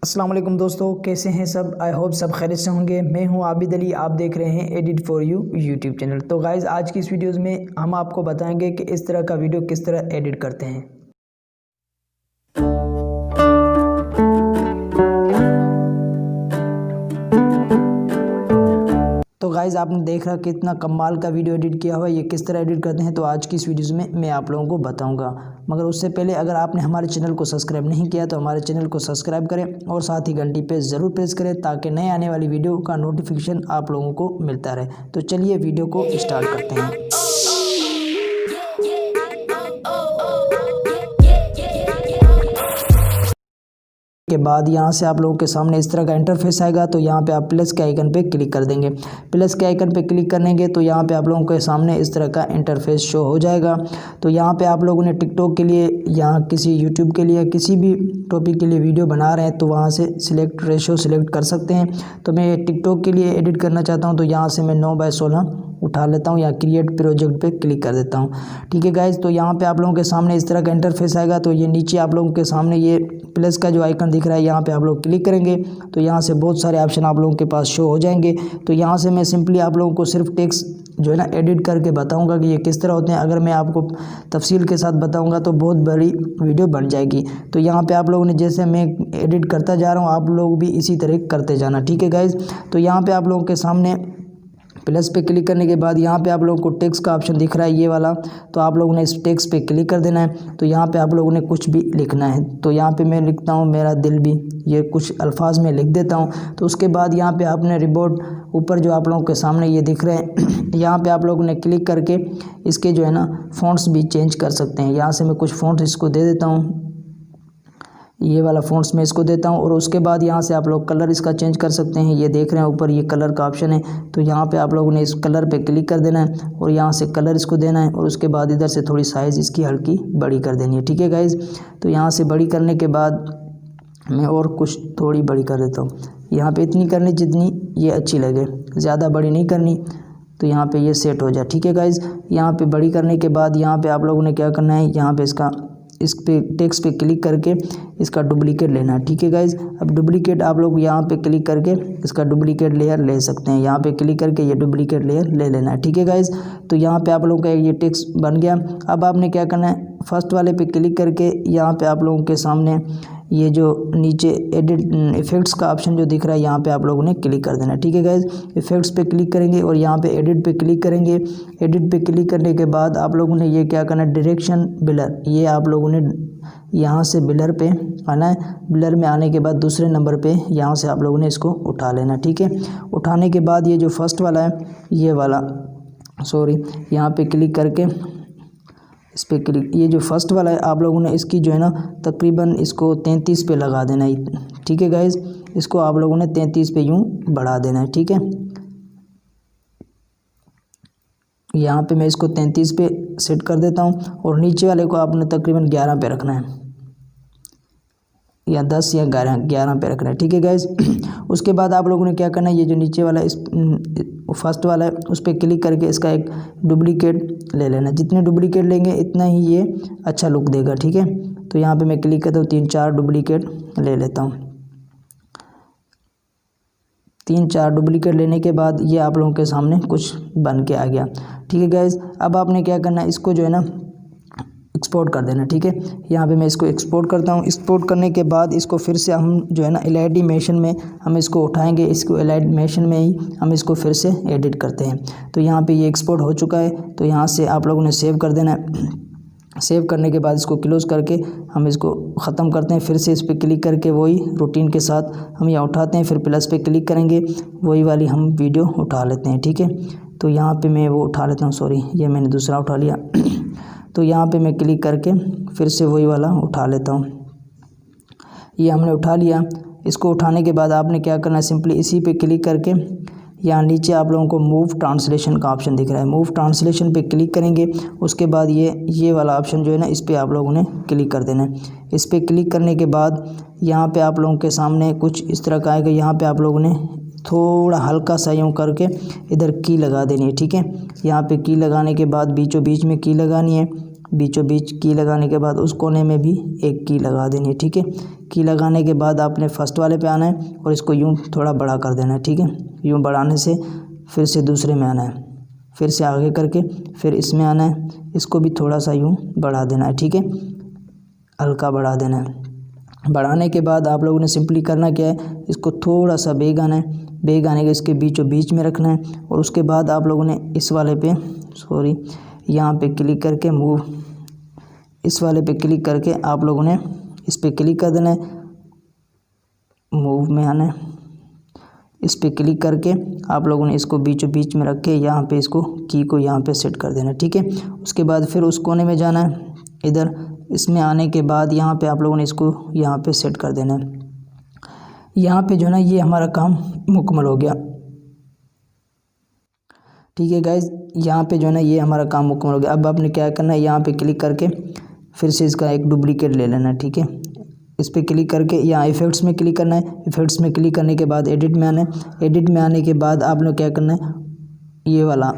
अस्सलाम वालेकुम दोस्तों, कैसे हैं सब। आई होप सब खैरियत से होंगे। मैं हूं आबिद अली, आप देख रहे हैं edit for you YouTube channel. तो गाइज़, आज की इस वीडियोज़ में हम आपको बताएंगे कि इस तरह का वीडियो किस तरह एडिट करते हैं। तो गाइज़, आपने देख रहा कितना कमाल का वीडियो एडिट किया हुआ है। ये किस तरह एडिट करते हैं तो आज की इस वीडियोज़ में मैं आप लोगों को बताऊंगा। मगर उससे पहले अगर आपने हमारे चैनल को सब्सक्राइब नहीं किया तो हमारे चैनल को सब्सक्राइब करें और साथ ही घंटी पे ज़रूर प्रेस करें ताकि नए आने वाली वीडियो का नोटिफिकेशन आप लोगों को मिलता रहे। तो चलिए वीडियो को स्टार्ट करते हैं। के बाद यहाँ से आप लोगों के सामने इस तरह का इंटरफेस आएगा। तो यहाँ पे आप प्लस के आइकन पे क्लिक कर देंगे। प्लस के आइकन पे क्लिक करेंगे तो यहाँ पे आप लोगों के सामने इस तरह का इंटरफेस शो हो जाएगा। तो यहाँ पे आप लोगों ने टिकटॉक के लिए या किसी यूट्यूब के लिए किसी भी टॉपिक के लिए वीडियो बना रहे हैं तो वहाँ से सिलेक्ट रेशो सिलेक्ट कर सकते हैं। तो मैं टिकटॉक के लिए एडिट करना चाहता हूँ तो यहाँ से मैं 9:16 उठा लेता हूँ या क्रिएट प्रोजेक्ट पे क्लिक कर देता हूँ। ठीक है गाइज, तो यहाँ पे आप लोगों के सामने इस तरह का इंटरफेस आएगा। तो ये नीचे आप लोगों के सामने ये प्लस का जो आइकन दिख रहा है यहाँ पे आप लोग क्लिक करेंगे तो यहाँ से बहुत सारे ऑप्शन आप लोगों के पास शो हो जाएंगे। तो यहाँ से मैं सिंपली आप लोगों को सिर्फ टेक्स्ट जो है ना एडिट करके बताऊंगा कि ये किस तरह होते हैं। अगर मैं आपको तफसील के साथ बताऊंगा तो बहुत बड़ी वीडियो बन जाएगी। तो यहाँ पे आप लोगों ने जैसे मैं एडिट करता जा रहा हूँ आप लोग भी इसी तरह करते जाना। ठीक है गाइज, तो यहाँ पे आप लोगों के सामने प्लस पे क्लिक करने के बाद यहाँ पे आप लोगों को टेक्स्ट का ऑप्शन दिख रहा है ये वाला। तो आप लोगों ने इस टेक्स्ट पे क्लिक कर देना है। तो यहाँ पे आप लोगों ने कुछ भी लिखना है। तो यहाँ पे मैं लिखता हूँ मेरा दिल भी, ये कुछ अल्फाज में लिख देता हूँ। तो उसके बाद यहाँ पे आपने रिबोर्ड ऊपर जो आप लोगों के सामने ये दिख रहे हैं यहाँ पे आप लोगों ने क्लिक करके इसके जो है ना फ़ॉन्ट्स भी चेंज कर सकते हैं। यहाँ से मैं कुछ फ़ॉन्ट्स इसको दे देता हूँ, ये वाला फ़ॉन्ट्स मैं इसको देता हूँ। और उसके बाद यहाँ से आप लोग कलर इसका चेंज कर सकते हैं। ये देख रहे हैं ऊपर ये कलर का ऑप्शन है। तो यहाँ पे आप लोगों ने इस कलर पे क्लिक कर देना है और यहाँ से कलर इसको देना है और उसके बाद इधर से थोड़ी साइज़ इसकी हल्की बड़ी कर देनी है। ठीक है गाइज़, तो यहाँ से बड़ी करने के बाद मैं और कुछ थोड़ी बड़ी कर देता हूँ। यहाँ पर इतनी करनी जितनी ये अच्छी लगे, ज़्यादा बड़ी नहीं करनी। तो यहाँ पे ये सेट हो जाए। ठीक है गाइज़, यहाँ पे बड़ी करने के बाद यहाँ पे आप लोगों ने क्या करना है, यहाँ पे इस पे टेक्स्ट पे क्लिक करके इसका डुप्लीकेट लेना है। ठीक है गाइज़, अब डुप्लीकेट आप लोग यहाँ पे क्लिक करके इसका डुप्लीकेट लेयर ले सकते हैं। यहाँ पे क्लिक करके ये डुप्लीकेट लेयर ले लेना है। ठीक है गाइज़, तो यहाँ पे आप लोगों का ये टेक्स्ट बन गया। अब आपने क्या करना है, फर्स्ट वाले पे क्लिक करके यहाँ पे आप लोगों के सामने ये जो नीचे एडिट इफ़ेक्ट्स का ऑप्शन जो दिख रहा है यहाँ पे आप लोगों ने क्लिक कर देना है। ठीक है गाइज़, इफ़ेक्ट्स पे क्लिक करेंगे और यहाँ पे एडिट पे क्लिक करेंगे। एडिट पे क्लिक करने के बाद आप लोगों ने ये क्या करना है, डायरेक्शन ब्लर, ये आप लोगों ने यहाँ से ब्लर पे आना है। ब्लर में आने के बाद दूसरे नंबर पे यहाँ से आप लोगों ने इसको उठा लेना। ठीक है, उठाने के बाद ये जो फर्स्ट वाला है ये वाला यहाँ पे क्लिक करके इस पर क्लिक, ये जो फर्स्ट वाला है आप लोगों ने इसकी जो है ना तकरीबन इसको 33 पे लगा देना है। ठीक है गाइज़, इसको आप लोगों ने 33 पे यूँ बढ़ा देना है। ठीक है, यहाँ पे मैं इसको 33 पे सेट कर देता हूँ और नीचे वाले को आपने तकरीबन 11 पे रखना है या 10 या 11 पे रखना है। ठीक है गाइज़, उसके बाद आप लोगों ने क्या करना है, ये जो नीचे वाला इस फर्स्ट वाला है उस पर क्लिक करके इसका एक डुप्लीकेट ले लेना। जितने डुप्लीकेट लेंगे इतना ही ये अच्छा लुक देगा। ठीक है, तो यहाँ पे मैं क्लिक करता हूँ, 3-4 डुप्लीकेट ले लेता हूँ। 3-4 डुप्लीकेट लेने के बाद ये आप लोगों के सामने कुछ बन के आ गया। ठीक है गाइज़, अब आपने क्या करना है, इसको जो है ना एक्सपोर्ट कर देना। ठीक है, यहाँ पे मैं इसको एक्सपोर्ट करता हूँ। एक्सपोर्ट करने के बाद इसको फिर से हम जो है ना एलाइमेशन में हम इसको उठाएंगे। इसको एलाइमेशन में ही हम इसको फिर से एडिट करते हैं। तो यहाँ पे ये एक्सपोर्ट हो चुका है। तो यहाँ से आप लोगों ने सेव कर देना है। सेव करने के बाद इसको क्लोज़ करके हम इसको ख़त्म करते हैं। फिर से इस पर क्लिक करके वही रूटीन के साथ हम यहाँ उठाते हैं। फिर प्लस पे क्लिक करेंगे, वही वाली हम वीडियो उठा लेते हैं। ठीक है, तो यहाँ पे मैं वो उठा लेता हूँ, ये मैंने दूसरा उठा लिया। तो यहाँ पे मैं क्लिक करके फिर से वही वाला उठा लेता हूँ। ये हमने उठा लिया। इसको उठाने के बाद आपने क्या करना है, सिंपली इसी पे क्लिक करके यहाँ नीचे आप लोगों को मूव ट्रांसलेशन का ऑप्शन दिख रहा है। मूव ट्रांसलेशन पे क्लिक करेंगे। उसके बाद ये वाला ऑप्शन जो है ना इस पर आप लोगों ने क्लिक कर देना है। इस पर क्लिक करने के बाद यहाँ पे आप लोगों के सामने कुछ इस तरह का आएगा। यहाँ पे आप लोगों ने थोड़ा हल्का सा यूँ करके इधर की लगा देनी है। ठीक है, यहाँ पे की लगाने के बाद बीचों बीच में की लगानी है बीचों बीच की लगाने के बाद उस कोने में भी एक की लगा देनी है। ठीक है, की लगाने के बाद आपने फर्स्ट वाले पे आना है और इसको यूँ थोड़ा बड़ा कर देना है। ठीक है, यूँ बढ़ाने से फिर से दूसरे में आना है, फिर से आगे करके फिर इसमें आना है, इसको भी थोड़ा सा यूँ बढ़ा देना है। ठीक है, हल्का बढ़ा देना है। बढ़ाने के बाद आप लोगों ने सिंपली करना क्या है, इसको थोड़ा सा बेग आना है, बेग आने के इसके बीचों बीच में रखना है और उसके बाद आप लोगों ने इस वाले पे यहाँ पे क्लिक करके मूव, इस वाले पे क्लिक करके आप लोगों ने इस पे क्लिक कर देना है, मूव में आना है, इस पे क्लिक करके आप लोगों ने इसको बीचों बीच में रख के यहाँ पे इसको की को यहाँ पे सेट कर देना है। ठीक है, उसके बाद फिर उस कोने में जाना है, इधर इसमें आने के बाद यहाँ पे आप लोगों ने इसको यहाँ पे सेट कर देना है। यहाँ पे जो है ना ये हमारा काम मुकम्मल हो गया। ठीक है गाइज, यहाँ पे जो है ना ये हमारा काम मुकम्मल हो गया। अब आपने क्या करना है, यहाँ पे क्लिक करके फिर से इसका एक डुप्लीकेट ले लेना है। ठीक है, इस पर क्लिक करके यहाँ इफेक्ट्स में क्लिक करना है, इफेक्ट्स में क्लिक करने के बाद एडिट में आना है, एडिट में आने के बाद आप लोग क्या करना है, ये वाला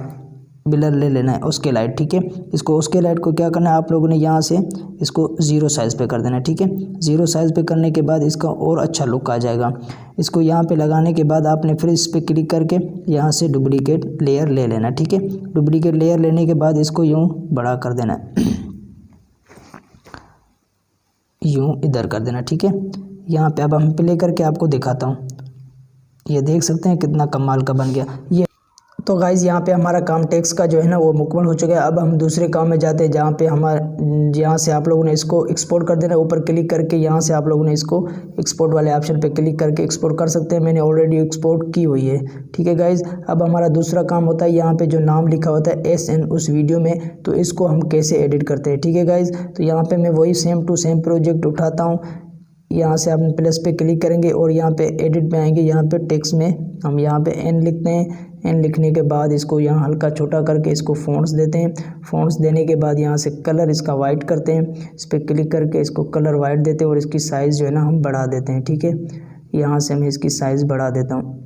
ब्लर ले लेना है उसके लाइट। ठीक है, इसको उसके लाइट को क्या करना है, आप लोगों ने यहाँ से इसको 0 साइज़ पे कर देना है। ठीक है, 0 साइज़ पे करने के बाद इसका और अच्छा लुक आ जाएगा। इसको यहाँ पे लगाने के बाद आपने फिर इस पर क्लिक करके यहाँ से डुप्लीकेट लेयर ले लेना है। ठीक है, डुप्लीकेट लेयर लेने के बाद इसको यूँ बड़ा कर देना है, यूँ इधर कर देना। ठीक है, यहाँ पे अब हम प्ले करके आपको दिखाता हूँ, ये देख सकते हैं कितना कमाल का बन गया ये। तो गाइज़ यहाँ पे हमारा काम टेक्स्ट का जो है ना वो मुकम्मल हो चुका है। अब हम दूसरे काम में जाते हैं जहाँ पे यहाँ से आप लोगों ने इसको एक्सपोर्ट कर देना है। ऊपर क्लिक करके यहाँ से आप लोगों ने इसको एक्सपोर्ट वाले ऑप्शन पे क्लिक करके एक्सपोर्ट कर सकते हैं। मैंने ऑलरेडी एक्सपोर्ट की हुई है। ठीक है गाइज़, अब हमारा दूसरा काम होता है यहाँ पे जो नाम लिखा होता है SN उस वीडियो में, तो इसको हम कैसे एडिट करते हैं। ठीक है गाइज़, तो यहाँ पर मैं वही सेम टू सेम प्रोजेक्ट उठाता हूँ। यहाँ से आप प्लस पे क्लिक करेंगे और यहाँ पे एडिट में आएंगे, यहाँ पे टेक्स्ट में हम यहाँ पे N लिखते हैं। N लिखने के बाद इसको यहाँ हल्का छोटा करके इसको फ़ॉन्ट्स देते हैं। फ़ॉन्ट्स देने के बाद यहाँ से कलर इसका वाइट करते हैं, इस पर क्लिक करके इसको कलर वाइट देते हैं और इसकी साइज़ जो है ना हम बढ़ा देते हैं। ठीक है, यहाँ से मैं इसकी साइज़ बढ़ा देता हूँ।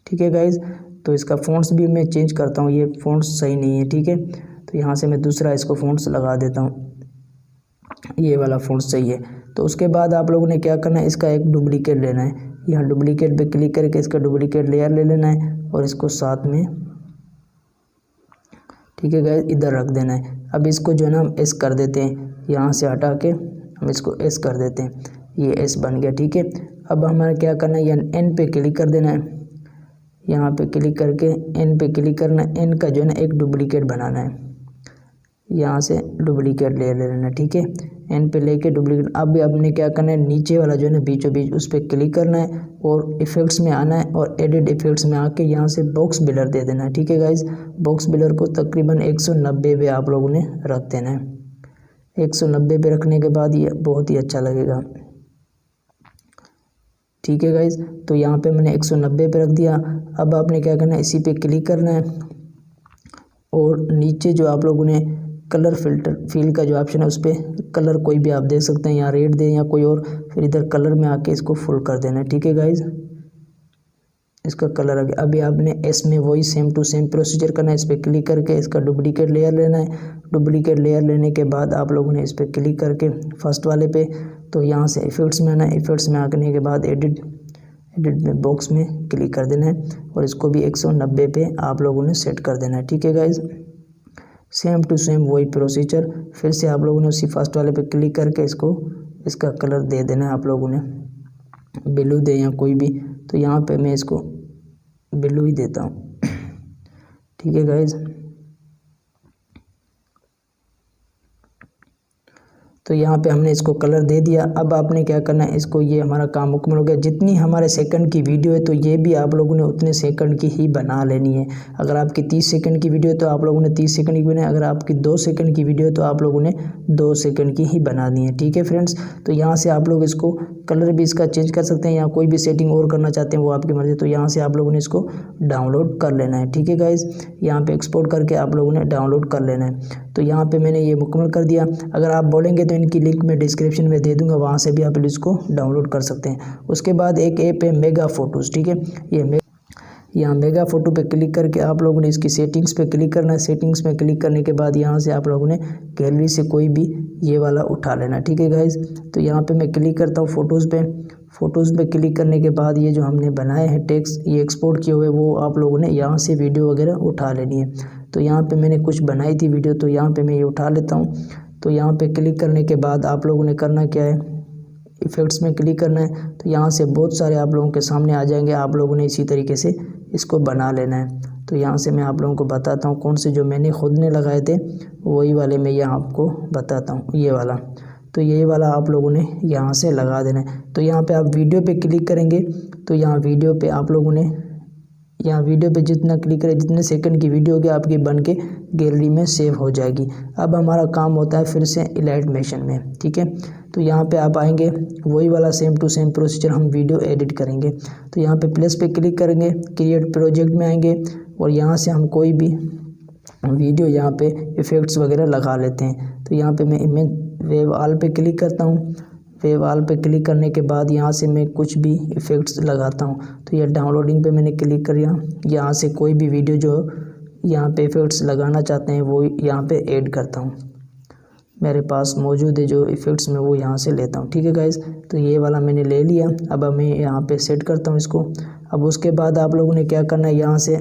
ठीक है गाइज़, तो इसका फ़ॉन्ट्स भी मैं चेंज करता हूँ, ये फ़ॉन्ट्स सही नहीं है। ठीक है, तो यहाँ से मैं दूसरा इसको फ़ॉन्ट्स लगा देता हूँ, ये वाला फ़ॉन्ट्स सही है। तो उसके बाद आप लोगों ने क्या करना है, इसका एक डुप्लीकेट लेना है, यहाँ डुप्लीकेट पे क्लिक करके इसका डुप्लीकेट लेयर ले लेना है और इसको साथ में, ठीक है गाइस, इधर रख देना है। अब इसको जो है ना हम एस कर देते हैं, यहाँ से हटा के हम इसको एस कर देते हैं, ये एस बन गया। ठीक है, अब हमारा क्या करना है, यहाँ एन पे क्लिक कर देना है, यहाँ पे क्लिक करके एन पे क्लिक करना है। एन का जो है ना एक डुप्लीकेट बनाना है, यहाँ से डुप्लीकेट ले लेना। ठीक है, एन पे लेके डुप्लीकेट। अब आपने क्या करना है, नीचे वाला जो है ना बीचों बीच उस पर क्लिक करना है और इफ़ेक्ट्स में आना है और एडिट इफ़ेक्ट्स में आके यहाँ से बॉक्स बिलर दे देना है। ठीक है गाइज, बॉक्स बिलर को तकरीबन 190 पे आप लोगों ने रख देना है। 190 पे रखने के बाद ये बहुत ही अच्छा लगेगा। ठीक है गाइज, तो यहाँ पे मैंने 190 पे रख दिया। अब आपने क्या करना है, इसी पे क्लिक करना है और नीचे जो आप लोगों ने कलर फिल का जो ऑप्शन है उस पर कलर कोई भी आप दे सकते हैं, यहाँ रेड दें या कोई और, फिर इधर कलर में आके इसको फुल कर देना है। ठीक है गाइज, इसका कलर आ गया। अभी आपने एस में वही सेम टू सेम प्रोसीजर करना है, इस पर क्लिक करके इसका डुप्लीकेट लेयर लेना है। डुप्लीकेट लेयर लेने के बाद आप लोगों ने इस पर क्लिक करके फर्स्ट वाले पे, तो यहाँ से इफेक्ट्स में आना है। इफेक्ट्स में आने के बाद एडिट में बॉक्स में क्लिक कर देना है और इसको भी 190 पे आप लोगों ने सेट कर देना है। ठीक है गाइज, सेम टू सेम वही प्रोसीजर, फिर से आप लोगों ने उसी फर्स्ट वाले पे क्लिक करके इसका कलर दे देना है। आप लोगों ने ब्लू दे या कोई भी, तो यहाँ पे मैं इसको ब्लू ही देता हूँ। ठीक है गाइज, तो यहाँ पे हमने इसको कलर दे दिया। अब आपने क्या करना है, इसको, ये हमारा काम मुकम्मल हो गया। जितनी हमारे सेकंड की वीडियो है तो ये भी आप लोगों ने उतने सेकंड की ही बना लेनी है। अगर आपकी 30 सेकंड की वीडियो है तो आप लोगों ने 30 सेकंड की बनाई, अगर आपकी 2 सेकंड की वीडियो है तो आप लोगों ने 2 सेकंड की ही बनानी है। ठीक है फ्रेंड्स, तो यहाँ से आप लोग इसको कलर भी इसका चेंज कर सकते हैं या कोई भी सेटिंग और करना चाहते हैं वो आपकी मर्ज़ी। तो यहाँ से आप लोगों ने इसको डाउनलोड कर लेना है। ठीक है गाइज़, यहाँ पर एक्सपोर्ट करके आप लोगों ने डाउनलोड कर लेना है। तो यहाँ पर मैंने ये मुकम्मल कर दिया। अगर आप बोलेंगे तो इनकी लिंक मैं डिस्क्रिप्शन में दे दूंगा, वहाँ से भी आप इसको डाउनलोड कर सकते हैं। उसके बाद एक ऐप है मेगा फोटोज़। ठीक है, यहाँ मेगा फ़ोटो पे क्लिक करके आप लोगों ने इसकी सेटिंग्स पे क्लिक करना है। सेटिंग्स में क्लिक करने के बाद यहाँ से आप लोगों ने गैलरी से कोई भी ये वाला उठा लेना, ठीक है गाइज़। तो यहाँ पे मैं क्लिक करता हूँ फ़ोटोज़ पे। फ़ोटोज़ पे क्लिक करने के बाद ये जो हमने बनाए हैं टेक्स्ट ये एक्सपोर्ट किए हुए वो आप लोगों ने यहाँ से वीडियो वगैरह उठा लेनी है। तो यहाँ पे मैंने कुछ बनाई थी वीडियो, तो यहाँ पे मैं ये उठा लेता हूँ। तो यहाँ पे क्लिक करने के बाद आप लोगों ने करना क्या है, इफ़ेक्ट्स में क्लिक करना है। तो यहाँ से बहुत सारे आप लोगों के सामने आ जाएंगे, आप लोगों ने इसी तरीके से इसको बना लेना है। तो यहाँ से मैं आप लोगों को बताता हूँ कौन से जो मैंने खुद ने लगाए थे वही वाले मैं यहाँ आपको बताता हूँ, ये वाला। तो यही वाला आप लोगों ने यहाँ से लगा देना है। तो यहाँ पे आप वीडियो पे क्लिक करेंगे तो यहाँ वीडियो पे आप लोगों ने यहाँ वीडियो पे जितना क्लिक करें, जितने सेकंड की वीडियो होगी आपकी बन के गैलरी में सेव हो जाएगी। अब हमारा काम होता है फिर से इलाइट मोशन में, ठीक है। तो यहाँ पे आप आएंगे, वही वाला सेम टू सेम प्रोसीजर हम वीडियो एडिट करेंगे। तो यहाँ पे प्लस पे क्लिक करेंगे, क्रिएट प्रोजेक्ट में आएंगे और यहाँ से हम कोई भी वीडियो यहाँ पे इफ़ेक्ट्स वगैरह लगा लेते हैं। तो यहाँ पे मैं इमेज वेव ऑल पे क्लिक करता हूँ। वेव ऑल पे क्लिक करने के बाद यहाँ से मैं कुछ भी इफ़ेक्ट्स लगाता हूँ। तो ये डाउनलोडिंग पे मैंने क्लिक कर यहाँ से कोई भी वीडियो जो यहाँ पे इफ़ेक्ट्स लगाना चाहते हैं वो यहाँ पे ऐड करता हूँ। मेरे पास मौजूद है जो इफ़ेक्ट्स में वो यहाँ से लेता हूँ, ठीक है गाइज़। तो ये वाला मैंने ले लिया। अब मैं यहाँ पे सेट करता हूँ इसको। अब उसके बाद आप लोगों ने क्या करना है, यहाँ से